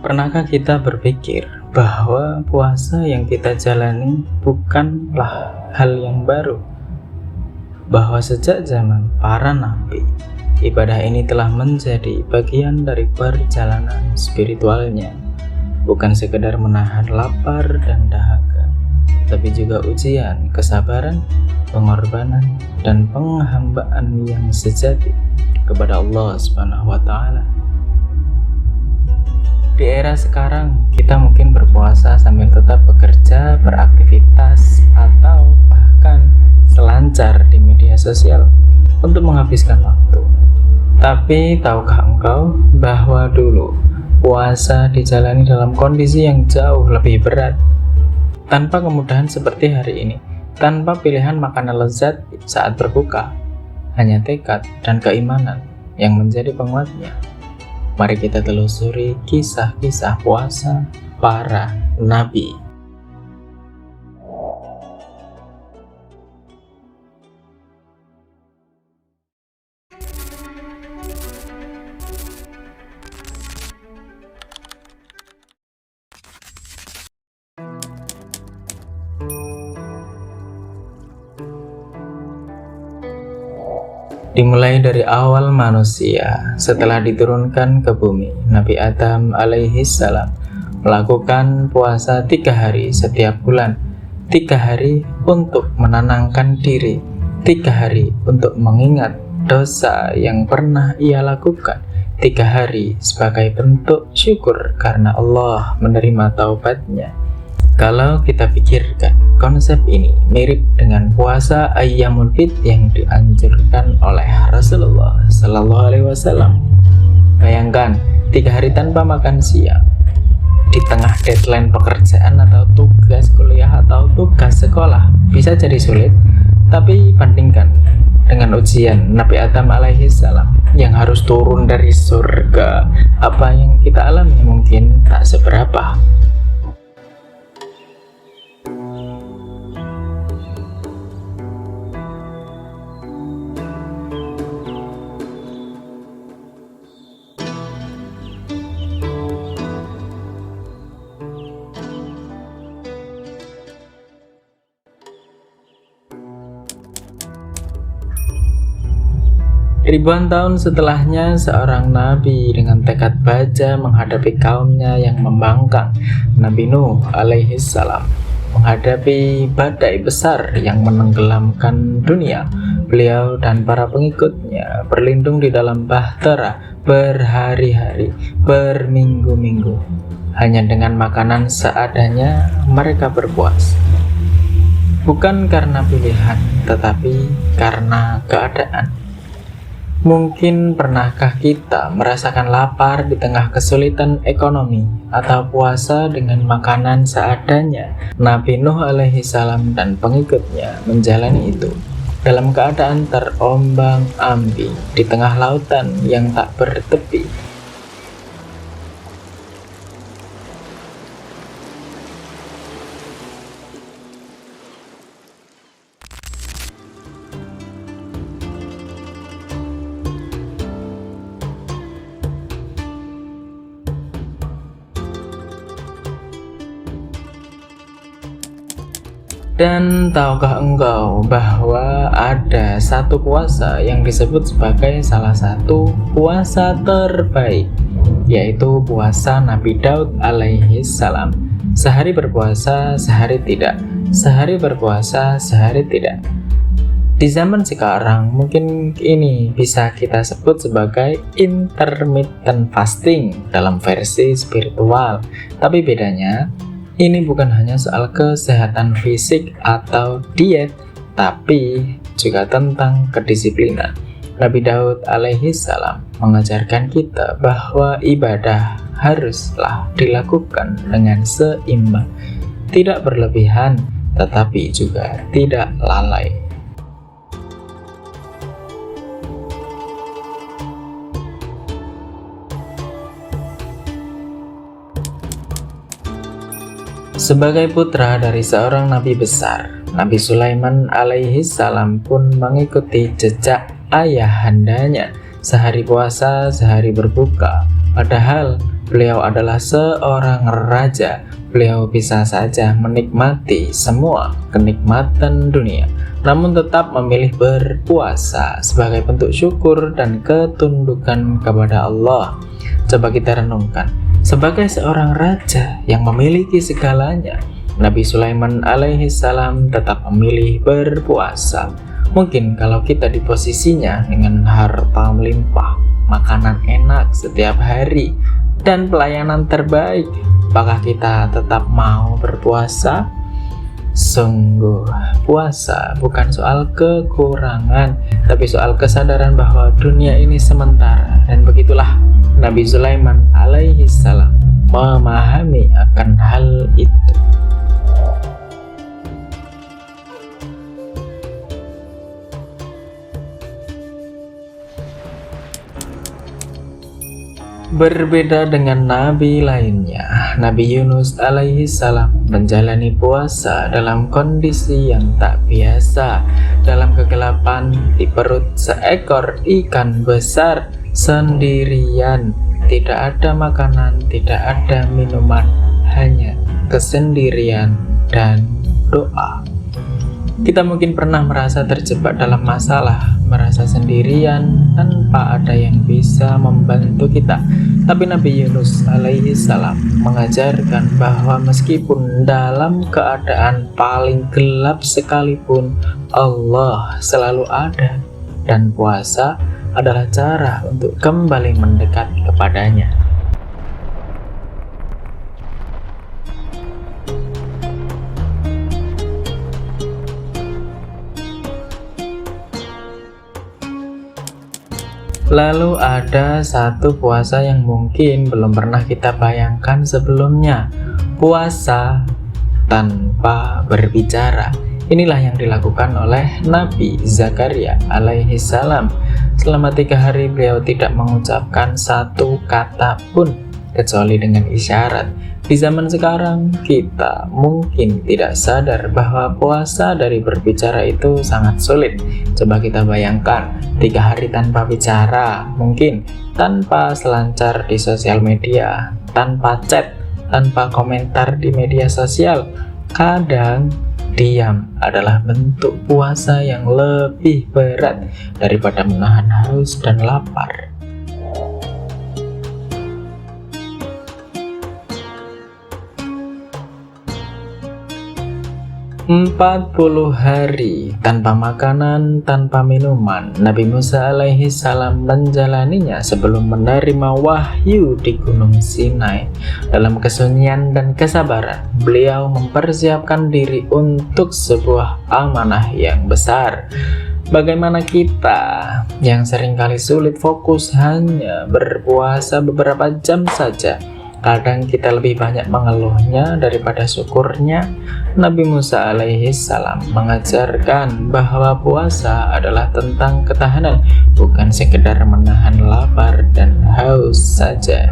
Pernahkah kita berpikir bahwa puasa yang kita jalani bukanlah hal yang baru? Bahwa sejak zaman para nabi, ibadah ini telah menjadi bagian dari perjalanan spiritualnya. Bukan sekedar menahan lapar dan dahaga, tapi juga ujian kesabaran, pengorbanan, dan penghambaan yang sejati kepada Allah Subhanahu wa Ta'ala. Di era sekarang, kita mungkin berpuasa sambil tetap bekerja, beraktivitas, atau bahkan selancar di media sosial untuk menghabiskan waktu. Tapi tahukah engkau bahwa dulu puasa dijalani dalam kondisi yang jauh lebih berat, tanpa kemudahan seperti hari ini, tanpa pilihan makanan lezat saat berbuka, hanya tekad dan keimanan yang menjadi penguatnya. Mari kita telusuri kisah-kisah puasa para nabi. Dimulai dari awal manusia setelah diturunkan ke bumi, Nabi Adam alaihi salam melakukan puasa 3 hari setiap bulan, 3 hari untuk menenangkan diri, 3 hari untuk mengingat dosa yang pernah ia lakukan, 3 hari sebagai bentuk syukur karena Allah menerima taubatnya. Kalau kita pikirkan, konsep ini mirip dengan puasa Ayyamul Bid yang dianjurkan oleh Rasulullah Sallallahu Alaihi Wasallam. Bayangkan 3 hari tanpa makan siang di tengah deadline pekerjaan atau tugas kuliah atau tugas sekolah bisa jadi sulit. Tapi bandingkan dengan ujian Nabi Adam alaihi salam yang harus turun dari surga, apa yang kita alami mungkin tak seberapa. Ribuan tahun setelahnya, seorang nabi dengan tekad baja menghadapi kaumnya yang membangkang. Nabi Nuh alaihi salam menghadapi badai besar yang menenggelamkan dunia. Beliau dan para pengikutnya berlindung di dalam bahtera berhari-hari, berminggu-minggu. Hanya dengan makanan seadanya mereka berpuasa. Bukan karena pilihan, tetapi karena keadaan. Mungkin pernahkah kita merasakan lapar di tengah kesulitan ekonomi atau puasa dengan makanan seadanya? Nabi Nuh alaihi salam dan pengikutnya menjalani itu dalam keadaan terombang-ambing di tengah lautan yang tak bertepi. Dan tahukah engkau bahwa ada satu puasa yang disebut sebagai salah satu puasa terbaik, yaitu puasa Nabi Daud alaihi salam. Sehari berpuasa, sehari tidak. Sehari berpuasa, sehari tidak. Di zaman sekarang mungkin ini bisa kita sebut sebagai intermittent fasting dalam versi spiritual. Tapi bedanya, ini bukan hanya soal kesehatan fisik atau diet, tapi juga tentang kedisiplinan. Nabi Daud alaihi salam mengajarkan kita bahwa ibadah haruslah dilakukan dengan seimbang, tidak berlebihan, tetapi juga tidak lalai. Sebagai putra dari seorang nabi besar, Nabi Sulaiman alaihi salam pun mengikuti jejak ayahandanya. Sehari puasa, sehari berbuka. Padahal Beliau adalah seorang raja. Beliau bisa saja menikmati semua kenikmatan dunia, namun tetap memilih berpuasa sebagai bentuk syukur dan ketundukan kepada Allah. Coba kita renungkan, sebagai seorang raja yang memiliki segalanya, Nabi Sulaiman alaihissalam tetap memilih berpuasa. Mungkin kalau kita di posisinya dengan harta melimpah, makanan enak setiap hari, dan pelayanan terbaik, apakah kita tetap mau berpuasa? Sungguh, puasa bukan soal kekurangan, tapi soal kesadaran bahwa dunia ini sementara. Dan begitulah Nabi Sulaiman alaihissalam memahami akan hal itu. Berbeda dengan nabi lainnya, Nabi Yunus alaihissalam menjalani puasa dalam kondisi yang tak biasa. Dalam kegelapan, di perut seekor ikan besar, sendirian, tidak ada makanan, tidak ada minuman, hanya kesendirian dan doa. Kita mungkin pernah merasa terjebak dalam masalah, merasa sendirian tanpa ada yang bisa membantu kita. Tapi Nabi Yunus alaihissalam mengajarkan bahwa meskipun dalam keadaan paling gelap sekalipun, Allah selalu ada, dan puasa adalah cara untuk kembali mendekat kepadanya. Lalu ada satu puasa yang mungkin belum pernah kita bayangkan sebelumnya, puasa tanpa berbicara. Inilah yang dilakukan oleh Nabi Zakaria alaihissalam. Selama 3 hari beliau tidak mengucapkan satu kata pun kecuali dengan isyarat. Di zaman sekarang kita mungkin tidak sadar bahwa puasa dari berbicara itu sangat sulit. Coba kita bayangkan 3 hari tanpa bicara, mungkin tanpa selancar di sosial media, tanpa chat, tanpa komentar di media sosial. Kadang diam adalah bentuk puasa yang lebih berat daripada menahan haus dan lapar. 40 hari tanpa makanan, tanpa minuman, Nabi Musa alaihissalam menjalaninya sebelum menerima wahyu di Gunung Sinai. Dalam kesunyian dan kesabaran, beliau mempersiapkan diri untuk sebuah amanah yang besar. Bagaimana kita yang seringkali sulit fokus hanya berpuasa beberapa jam saja? Kadang kita lebih banyak mengeluhnya daripada syukurnya. Nabi Musa alaihissalam mengajarkan bahwa puasa adalah tentang ketahanan, bukan sekedar menahan lapar dan haus saja.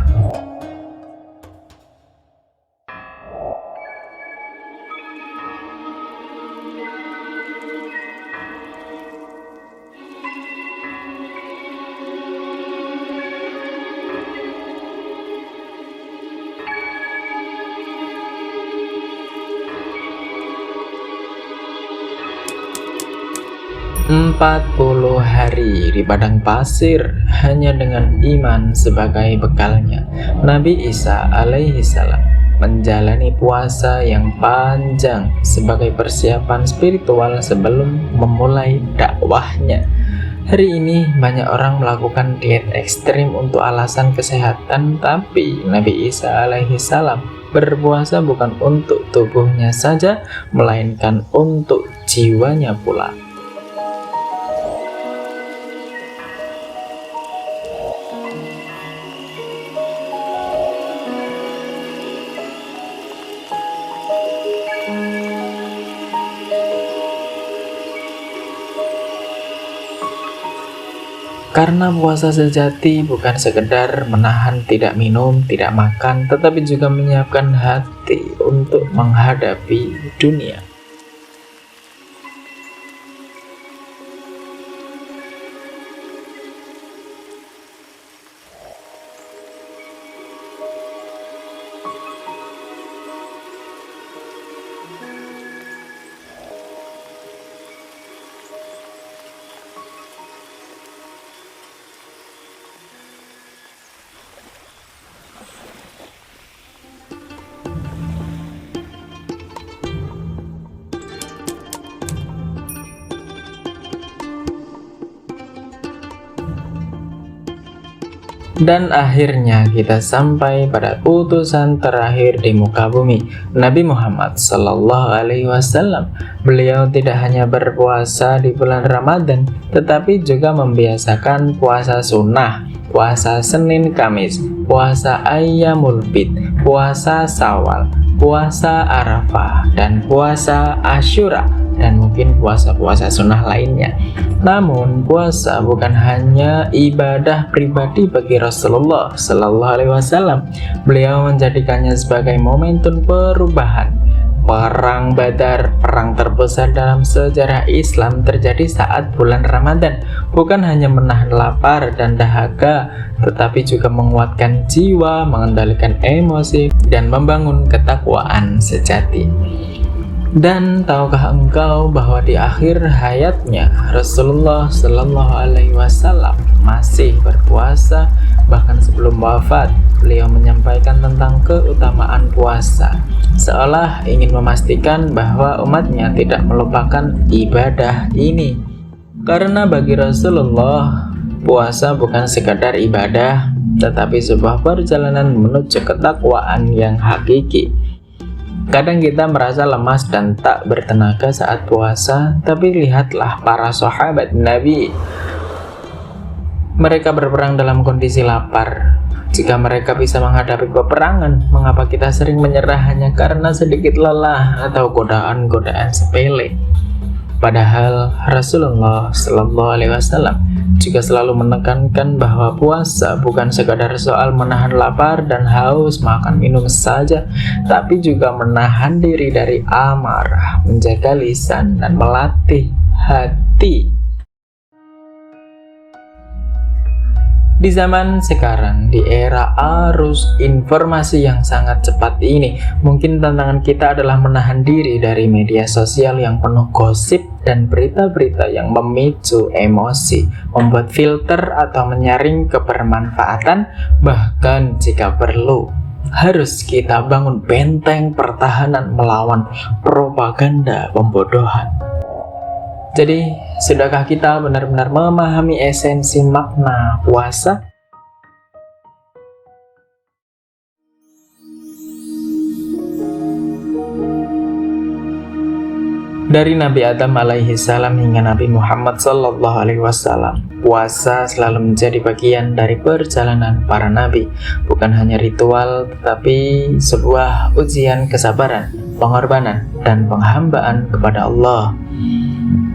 Empat 40 hari di padang pasir hanya dengan iman sebagai bekalnya. Nabi Isa alaihissalam menjalani puasa yang panjang sebagai persiapan spiritual sebelum memulai dakwahnya. Hari ini banyak orang melakukan diet ekstrim untuk alasan kesehatan, tapi Nabi Isa alaihissalam berpuasa bukan untuk tubuhnya saja, melainkan untuk jiwanya pula. Karena puasa sejati bukan sekedar menahan tidak minum, tidak makan, tetapi juga menyiapkan hati untuk menghadapi dunia. Dan akhirnya kita sampai pada utusan terakhir di muka bumi, Nabi Muhammad Sallallahu Alaihi Wasallam. Beliau tidak hanya berpuasa di bulan Ramadan, tetapi juga membiasakan puasa sunnah, puasa Senin Kamis, puasa Ayyamul Bid, puasa Syawal, puasa Arafah, dan puasa Asyura, dan mungkin puasa-puasa sunnah lainnya. Namun puasa bukan hanya ibadah pribadi bagi Rasulullah Sallallahu Alaihi Wasallam. Beliau menjadikannya sebagai momentum perubahan. Perang Badar, perang terbesar dalam sejarah Islam, terjadi saat bulan Ramadan. Bukan hanya menahan lapar dan dahaga, tetapi juga menguatkan jiwa, mengendalikan emosi, dan membangun ketakwaan sejati. Dan tahukah engkau bahwa di akhir hayatnya Rasulullah Sallallahu Alaihi Wasallam masih berpuasa, bahkan sebelum wafat beliau menyampaikan tentang keutamaan puasa, seolah ingin memastikan bahwa umatnya tidak melupakan ibadah ini. Karena bagi Rasulullah, puasa bukan sekadar ibadah, tetapi sebuah perjalanan menuju ketakwaan yang hakiki. Kadang kita merasa lemas dan tak bertenaga saat puasa, tapi lihatlah para sahabat Nabi. Mereka berperang dalam kondisi lapar. Jika mereka bisa menghadapi peperangan, mengapa kita sering menyerah hanya karena sedikit lelah atau godaan-godaan sepele? Padahal Rasulullah Sallallahu Alaihi Wasallam juga selalu menekankan bahwa puasa bukan sekadar soal menahan lapar dan haus makan minum saja, tapi juga menahan diri dari amarah, menjaga lisan, dan melatih hati. Di zaman sekarang, di era arus informasi yang sangat cepat ini, mungkin tantangan kita adalah menahan diri dari media sosial yang penuh gosip dan berita-berita yang memicu emosi, membuat filter atau menyaring kebermanfaatan, bahkan jika perlu harus kita bangun benteng pertahanan melawan propaganda pembodohan. Jadi, sudahkah kita benar-benar memahami esensi makna puasa? Dari Nabi Adam alaihi salam hingga Nabi Muhammad sallallahu alaihi wasallam, puasa selalu menjadi bagian dari perjalanan para nabi. Bukan hanya ritual, tetapi sebuah ujian kesabaran, pengorbanan, dan penghambaan kepada Allah.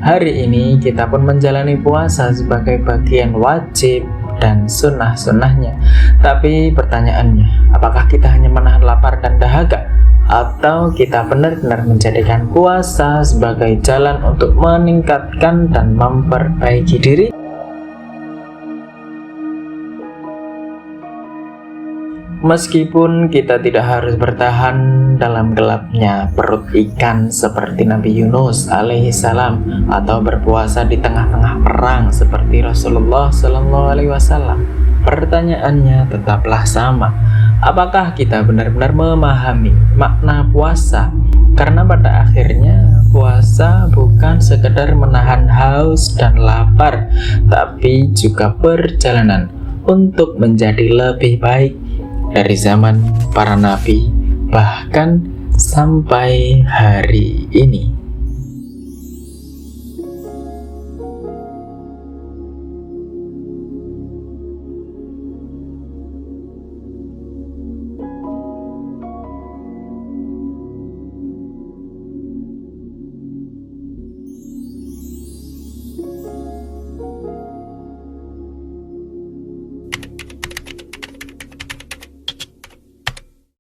Hari ini kita pun menjalani puasa sebagai bagian wajib dan sunnah-sunnahnya. Tapi pertanyaannya, apakah kita hanya menahan lapar dan dahaga? Atau kita benar-benar menjadikan puasa sebagai jalan untuk meningkatkan dan memperbaiki diri? Meskipun kita tidak harus bertahan dalam gelapnya perut ikan seperti Nabi Yunus alaihi salam, atau berpuasa di tengah-tengah perang seperti Rasulullah Sallallahu Alaihi Wasallam, pertanyaannya tetaplah sama. Apakah kita benar-benar memahami makna puasa? Karena pada akhirnya puasa bukan sekedar menahan haus dan lapar, tapi juga perjalanan untuk menjadi lebih baik dari zaman para nabi, bahkan sampai hari ini.